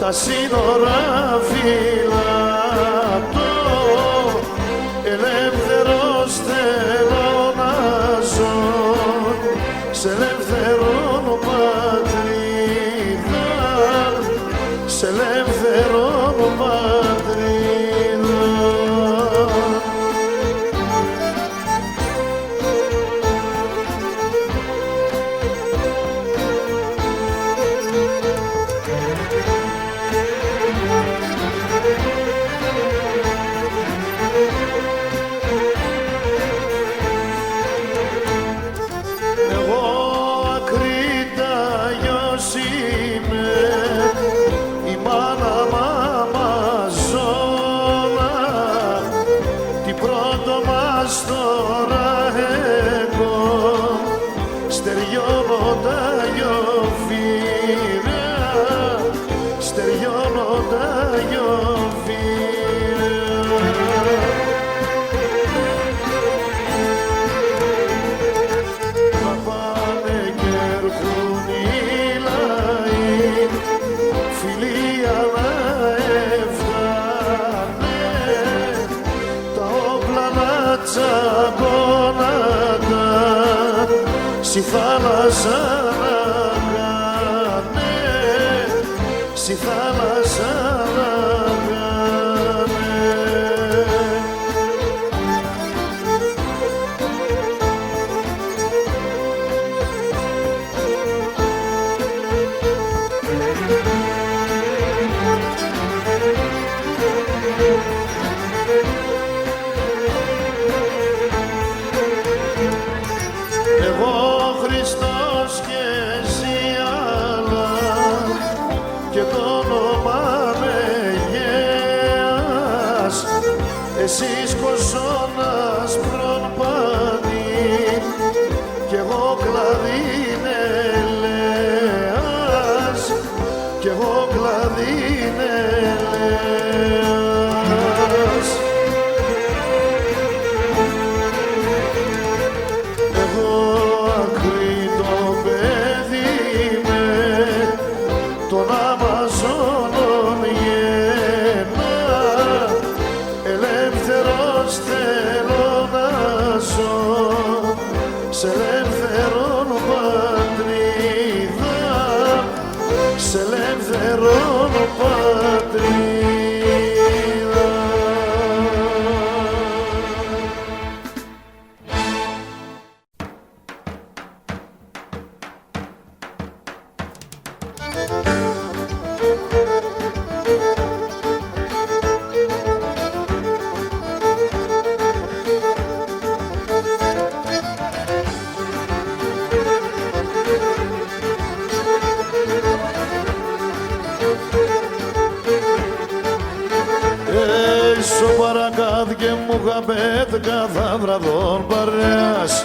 Τα σύνορα φυλατώ, ελεύθερος θέλω να ζω, σε ελεύθερον πατρίδα, σε ελεύθερον πατρίδα. Στη θάλασσα να κάνε, στη θάλασσα να κάνε. Εσείς κοζώνας προπάνη κι εγώ κλαδίν ελέας, κι εγώ κλαδίν ελέας. Εγώ ακρίτο παιδί με τον Αμαζόνων γέννα, ελεύθερος θέλω να ζω, σε ελεύθερον πατρίδα, σε ελεύθερον πατρίδα. Έσω παρακάτ και μου χαμπέτ καθάβραδον παρέας,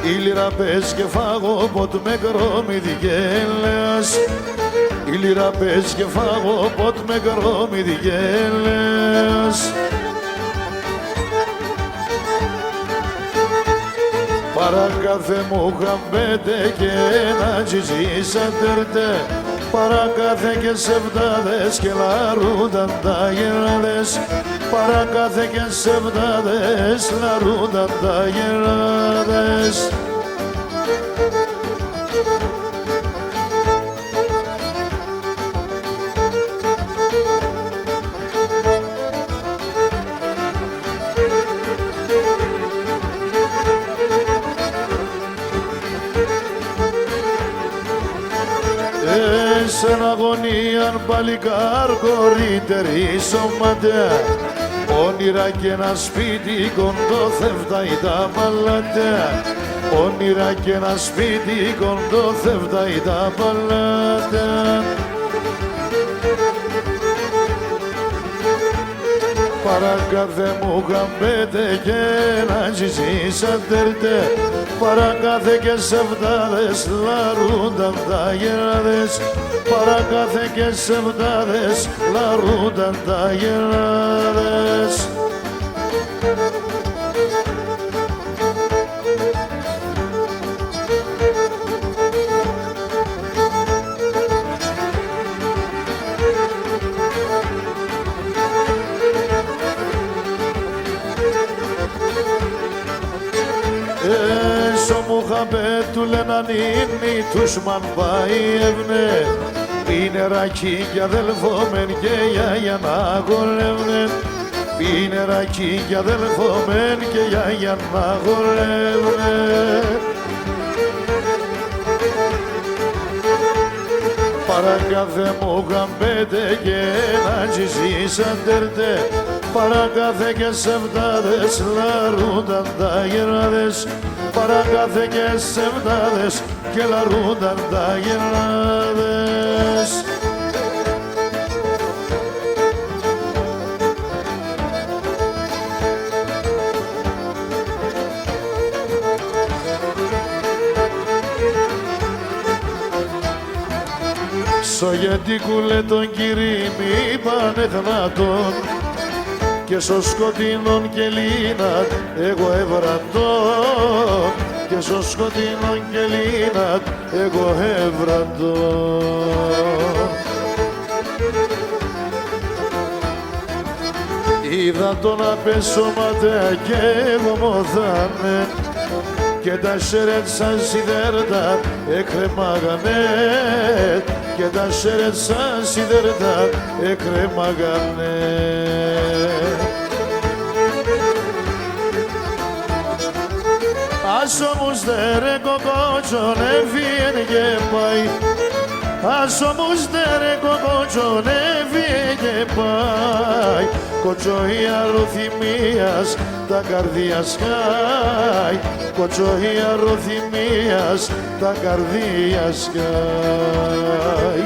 η λίρα πες και φάγω ποτ με κρόμιδι γέλεας, η λίρα πες και φάγω ποτ με κρόμιδι γέλεας. Παρακάθε μου χαμπέτε και ένα τζιζίσαντερτε, παρακάθε και σεβδάδες και λαρούνταν τα γεράδες, παρακάθε και σεβδάδες λαρούνταν τα γεράδες. παλικάρκο ρήτερη σώματα, όνειρα και ένα σπίτι κοντό θεύταει τα παλάτα, όνειρα και ένα σπίτι κοντό θεύταει τα παλάτα. Παρακάθε μου χαμπέτε και να ζήσατε, παρακάθε και σεβδάδες λαρούνταν τα γεράδες, παρακάθε και σεβδάδες λαρούνταν τα γεράδες. Έσω μου χαμπέ του λέναν είναι τους μαν πάει ευνε, είναι ρακί κι αδελφόμεν και γιαγιά να γολεύνε, είναι ρακί κι αδελφόμεν και γιαγιά να γολεύνε. Παρακάθε μου χαμπέτε και να ζήσατε, παρακάθε και σεβδάδες λαρούνταν τα γεράδες, παρακάθε και σεβδάδες και λαρούνταν τα γεράδες. Σογετικούλε τον Κυρίμη πανεχνάτων και στο σκοτεινόν κελίνατ εγώ εβραντών, και στο σκοτεινόν κελίνατ εγώ εβραντών. Είδα τον απέσωματα και εγώ μοθάνε και τα σέρετ σαν σιδέρτα εκρεμάγανε, και τα σέρετ σαν σιδέρτα εκρεμάγανε. Ας όμως δερε κοκότσον έφυγε και πάει, ας όμως δερε κοκότσον έφυγε και πάει, κοτσόη αρωθυμίας τα καρδία σκάει, κοτσόη αρωθυμίας τα καρδία σκάει.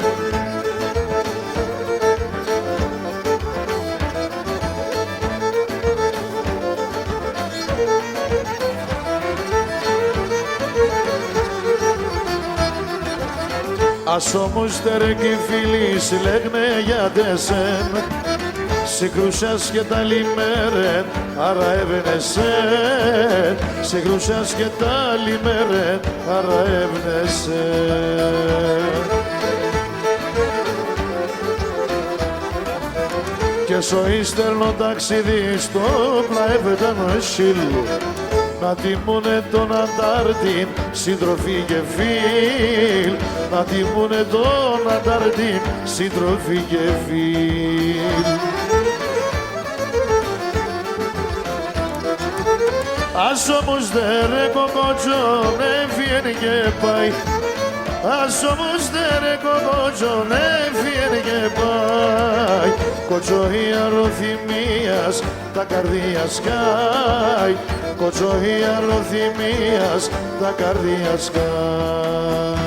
Ας όμως τερε και φίλοι λέγνε για τεσέν, συγκρούσας και τα λιμέρεν, άρα έβαινεσεν, συγκρούσας και τα λιμέρεν, άρα έβαινεσεν. Και στο ύστερνο ταξίδι στο πλαέβεταν σύλλου, να τιμούνε τον Αντάρτην συντροφή και φίλ, να τιμούνε τον Αντάρτην συντροφή και φίλ. Ας όμως δερε κοκότσον έφυγε και πάει, ας όμως δερε κοκότσον έφυγε και πάει, κοτσόη αρωθυμίας τα καρδία σκάει, κοτσόη αρωθυμίας τα καρδία σκάει.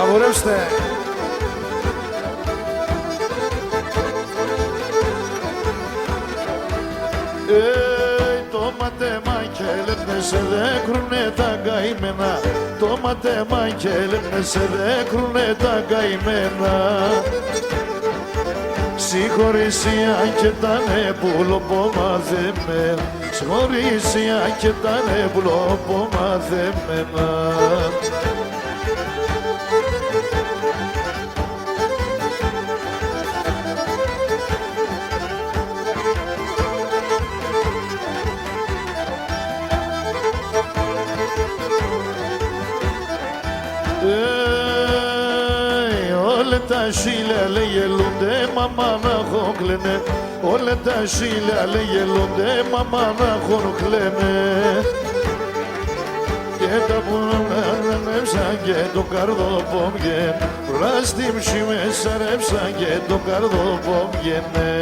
Αγορεύστε! Το ματέμα και λένε σε δέκρουνε τα καημένα, το ματέμα και λένε σε δέκρουνε τα καημένα. Συγχωρήσια και τα νεπουλοπομαδεμένα, συγχωρήσια και τα νεπουλοπομαδεμένα. όλα τα σίλια λέει γελούνται, μαμά να χοκλένε. Όλα τα σίλια λέει γελούνται, μαμά να χοκλένε. Και τα πουλανέψαν και το καρδοπόμγεν, όλα στη μισή με σαρέψαν και το καρδοπόμγενε.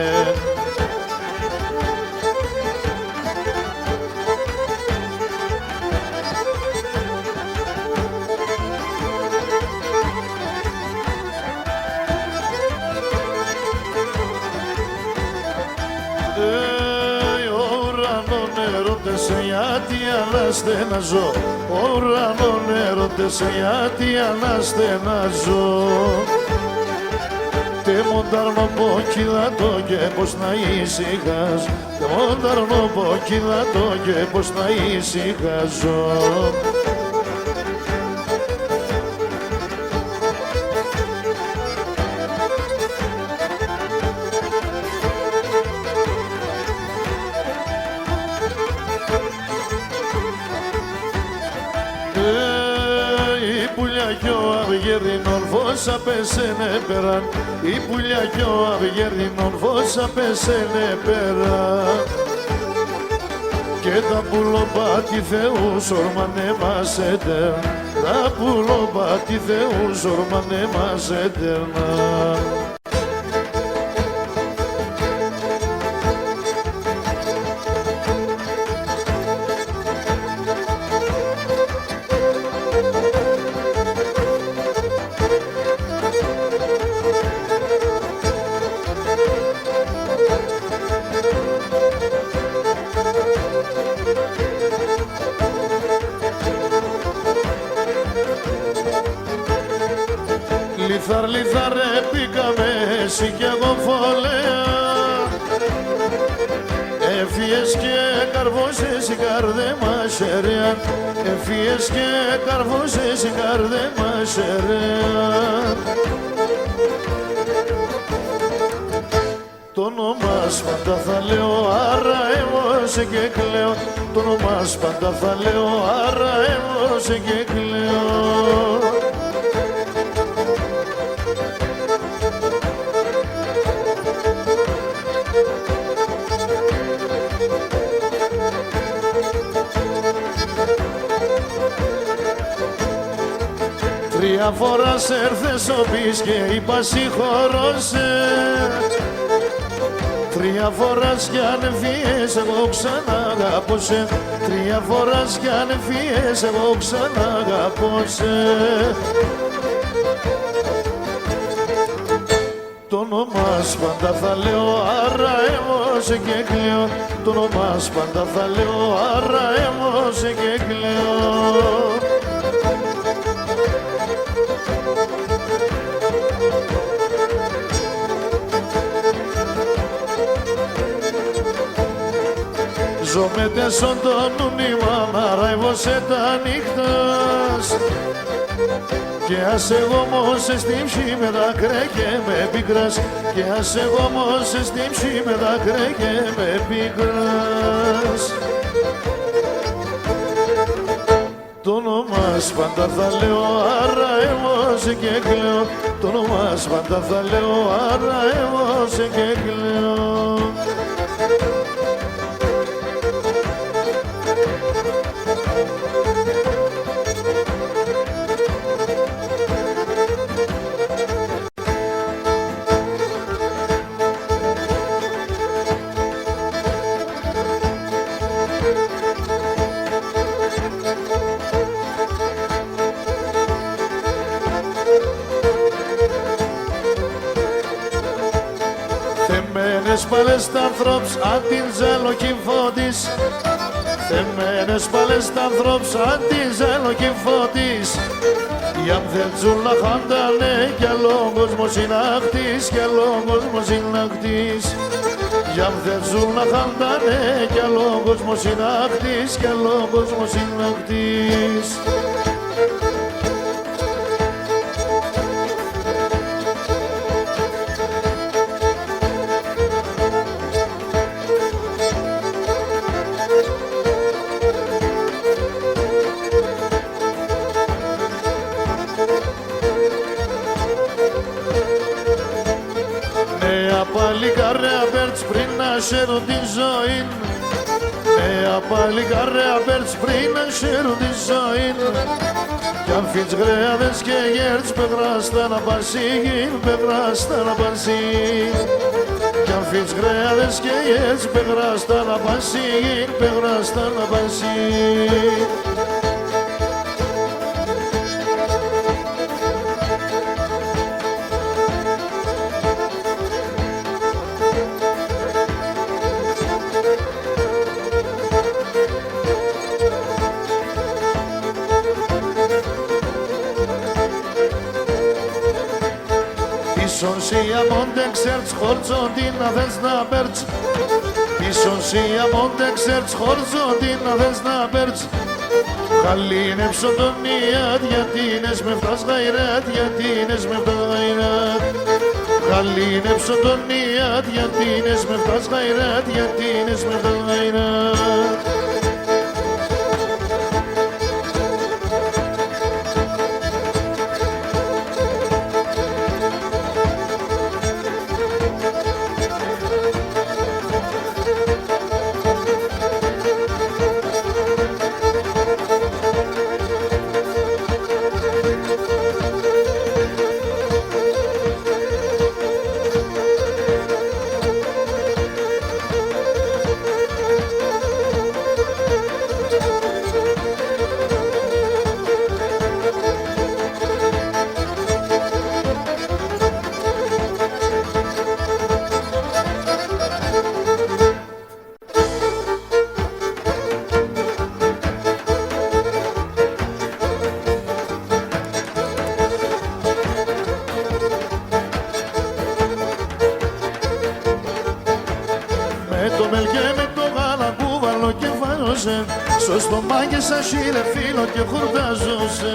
Γιατί αναστεναζώ, ουρανόν έρωτες, γιατί αναστεναζώ. Τε μοντάρνω πόκυλατο και πως να ησυχάζω, τε μοντάρνω πόκυλατο και πως να ησυχάζω. Αυγερινών φως απέσαινε πέραν, η πουλιά κι ο αυγερινών φως απέσαινε πέραν. Και τα πουλοπάτι Θεούς ορμανε μας έτερν, τα πουλοπάτι Θεούς ορμανε μας έτερνα. Λιθάρ, λιθάρ, πήγαμε εσύ κι εγώ φωλέα. Έφυγες και καρβώσες η καρδέ μας ερέα. Έφυγες και καρβώσες η καρδέ μας ερέα. Το όνομα πάντα θα λέω, άρα εγώ σε και κλαίω. Το όνομα πάντα θα λέω, άρα εγώ σε και κλαίω. Τρία φορά σ' έρθες ο πεις και είπα συγχωρώσαι. Τρία φορά κι αν φύγες εγώ ξαναγαπώ σε. Τρία φορά κι αν φύγες εγώ ξαναγαπώ σε. Το όνομα πάντα θα λέω, άρα εγώ σε και κλαίω. Το όνομα πάντα θα λέω, άρα εγώ σε και κλαίω. Ζω με τέσσον τον ουνήμα να ραϊβώσαι τα νύχτας. Και ας εγώ όμως εστύμψει με δάκρυ και με πικράς. Και ας εγώ όμως εστύμψει με δάκρυ και με πικράς. Το όνομα πάντα θα λέω, άρα εγώ σε και κλαίω. Το όνομα πάντα θα λέω, άρα εγώ σε και κλαίω. Θεμένες πάλες τ' ανθρώπς αν την ζέλο κυφώτης. Θεμένες πάλες τ' ανθρώπς αν την ζέλο κυφώτης. Οι αμθελτζούλα χάντανε κι άλλο κόσμος είναι ακτής, κι άλλο κόσμος είναι ακτής. Οι αμθελτζούλα χάντανε κι άλλο κόσμος είναι ακτής, κι άλλο κόσμος είναι ακτής. παλικάρια μπέρτς πριν να σέρουν τη ζωή. Νέα παλικάρια μπέρτς πριν να σέρουν τη ζωή. Κι αν φύτς γρέαδες και γέρτς πεγράστα να παρσίγιν, πεγράστα να παρσίγιν. Κι αν φύτς γρέαδες και γέρτς πεγράστα να παρσίγιν, πεγράστα να παρσίγιν. Ίσον σία μόντε ξέρτς χόρτσον την να θες να πέρτς. Ίσον σία μόντε ξέρτς χόρτσον την να θες να πέρτς. Χαλίνεψω τον ιάτ γιατί είναι με φτάς γαϊράτ, γιατί είναι με φτάς γαϊράτ. Χαλίνεψω τον ιάτ γιατί είναι με φτάς γαϊράτ, γιατί είναι με φτάς γαϊράτ. Στο στομάχι σαν σύρε φίλο και χορτάζωσε.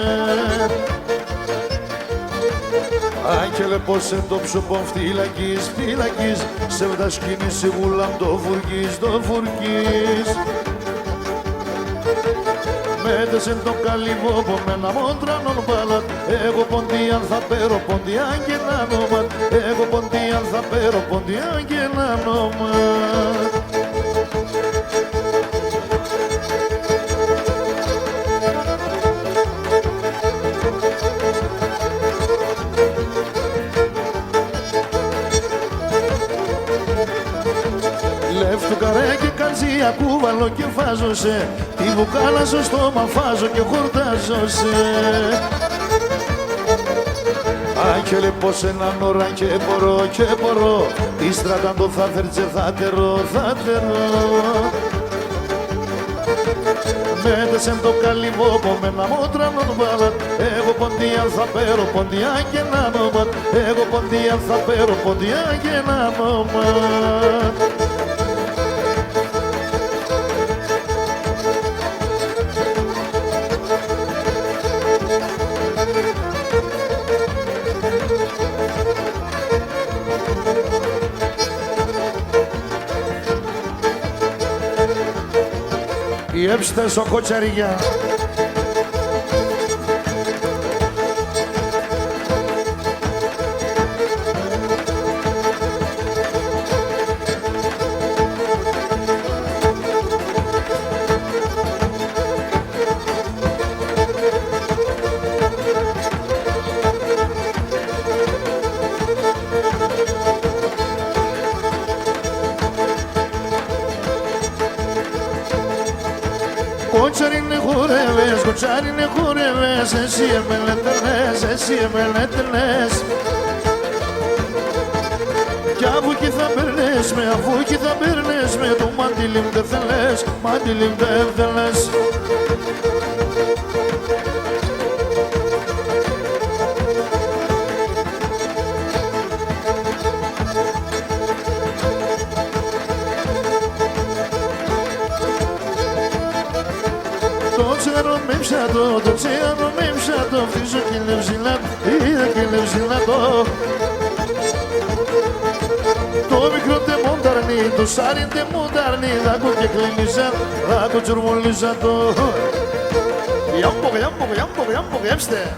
Άγγελε πως σε το ψωπον φυλακής, φυλακής. Σε βδασκήνει σιγούλα το φουρκής, το φουρκής. Μέτεσεν το καλυβόπο με ένα μόντρανον μπάλατ. Εγώ ποντιάν θα πέρω ποντιάν και ένα νόματ. Εγώ ποντιάν θα πέρω ποντιάν και ένα νόματ. Λεύτου καρέ και καλζία κούβαλο και φάζωσε. Τη βουκάλα στο στόμα φάζω και χορτάζωσε. Άγγελε πως έναν ώρα και μπορώ, και μπορώ. Τη στράταν το θα θέρτσε θα τερώ, θα τερώ. Μέτεσεν το καλυβόπο με ένα μόντρανον μπάλατ. Εγώ ποντιάν θα πέρω ποντιάν και ένα νόματ. Εγώ ποντιάν θα πέρω ποντιάν και ένα νόματ. Η έψτε στο κοτσαριά. Κοτσαρίνε χορεύες, εσύ εμένα τρελές. Κι αφού κι θα περνές με, αφού κι θα περνές με, το μαντιλίμ δεν θέλες, μαντιλίμ δεν θέλες. Το τσέανο με ψάτο, φύσω και λευζιλά, είδα και λευζιλά το. Το μικρό τεμονταρνί, το σάρι τεμονταρνί, δάκο και κλείνιζα, δάκο τσουρμολίζα το. Γιάμπο, έψτε.